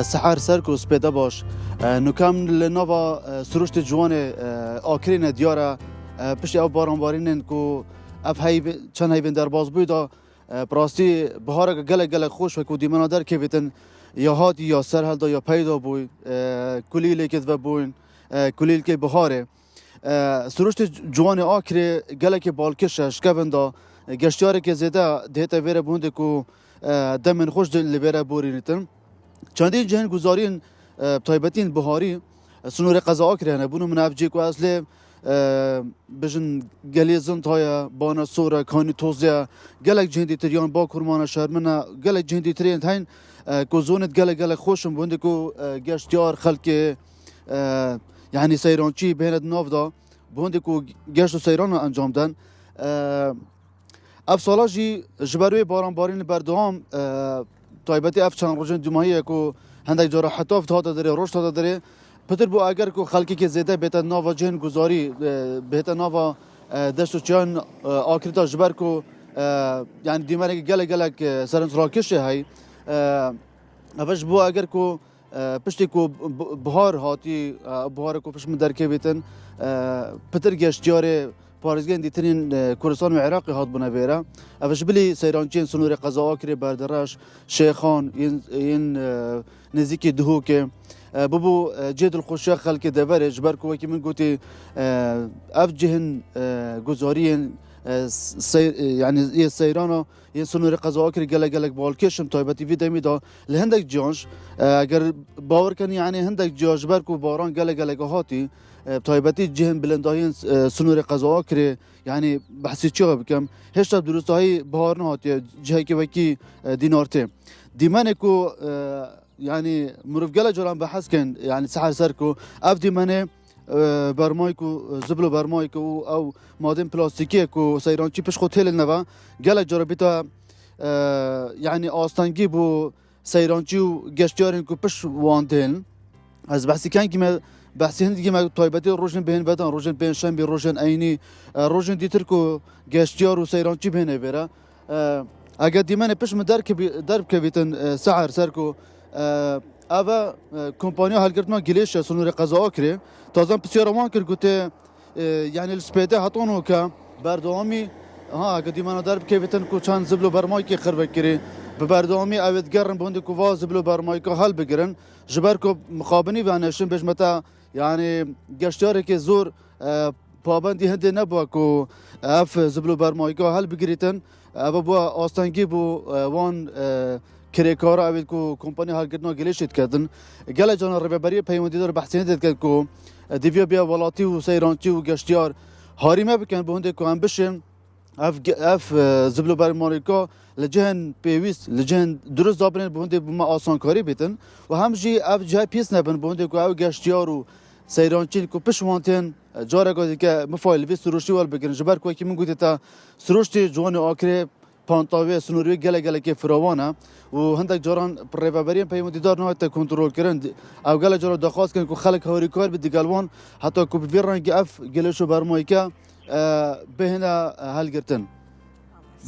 سحر سرکو سپیده باش نکم لنوا سروشت جوان آکرین دیاره پشت او بارانبارینن کو اف چند هیوین در باز بودا براستی بهار گله خوش و کو دیمنا در که بیتن یا هاتی یا سر هلدا یا پیدا بوی کلیل که و بوین کلیل که بهاره سروشت جوان آکری گله که بالکشش کوندا گشتیاره که زیده دیتا ویره بونده کو دمن خوش دل ویره بورینتن چندین جهن گزارین تایبتین بهاری سنور قضا آکرینه بونو منافجی کو اصلی بجن گلی زند های بانا سوره کانی توزیه گلک جهندی تریان با کرمان شرمنه گلک جهندی تریان تاین کو زونت گلک خوشم بونده کو گشتیار خلک یعنی سیرانچی بهند نافدا بونده کو گشت و سیران انجام دن اف سالا جی جبروی باران بردوام تایبتی اف چند روزن جمعی کو هندک جورا حتاف داده داره روش داده داره پتر بو اگر کو خلکی که زیده بهتر ناوا جن گزاری بهتر ناوا دشت و چان آکریتا جبر کو یعنی دیماره گلک سرنس راکشه های افش بو اگر کو پشتی کو بهار هاتی بهار کو پشت مدرکه بیتن پتر گشتیاره پارزگان دیترین کردستان و عراق هات بنا بیره افش بلی سیرانچین سنور قضا آکری بردراش شیخان این نزدیکی دهو که ببو جد الخوشا خلق دبر جبر کو کی من گوتی اف جهن گزارین يعني سيرانو ينسونو قضا اكر گلک بالکشم تایبتی وی دمی دا لهندک جانش اگر باور کنی یعنی هندک جاش برکو باران گلک هاتی تایبتی جهن بلنداین سنور قضا اکر یعنی بحثی چه بکم هشت درست های بهار نهاتی جهی که وکی دینارته دیمن کو يعني مروف گله جرام بحث کن يعني سحر سرکو اف دیمنه برمایکو زبلو برمایکو او مادن پلاستیکی کو سیرانچی پش خود هل نوا گله جرا بیتا يعني آستانگی بو سیرانچی و گشتیارن کو پش واندن از بحثی کن که بحثی هندگی ما تایبتی روشن بین بدن روشن بین شنبی روشن عینی روشن دیتر کو گشتیار و سیرانچی بینه بیره اگر دیمنه پش درب که بیتن سحر سرکو اوه کمپانی هلگرتنا گلیش سنور قضا آکری تازم پسیارمان کرد گوته یعنی السپیده هاتونو که بردوامی اگر دیمانا درب که بیتن کو چند زبلو برمای که خربه کری به بردوامی اوید گرن بونده کو وا زبلو برمای که حل بگیرن جبر کو مقابنی بانشن بجمتا یعنی گشتیاره که زور پابندی هنده نبوا کو اف زبلو برمای که حل بگیریتن اوه بوا آستانگی بو وان کریکارا اوید کو کمپانی هلگرتنا گلیشت کردن گله جانا رببری پیوندی دار بحثی دید کرد کو دیویا بیا ولاتی و سیرانچی و گشتیار هاریمه بکن بهنده کو هم بشن اف زبلو برمانیکا لجهن پیویست لجهن درست دابرین بهنده بما آسان کاری بیتن و همجی اف جای پیس نبن بهنده کو او گشتیار و سیرانچی کو پشوانتن جاره گادی که مفایل وی سروشتی وال بگیرن جبر کو کی من گوتی تا سروشتی جوان آکری پانتاوی سنوری گله فراوانه و هندک جاران پرریبرین پیمودی دار نهایت کنترل کردن او گله جاران دخواست کردن که خلق هوری کار به دیگلوان حتی که بیرن که اف گلشو برمایی که بهنه حل گرتن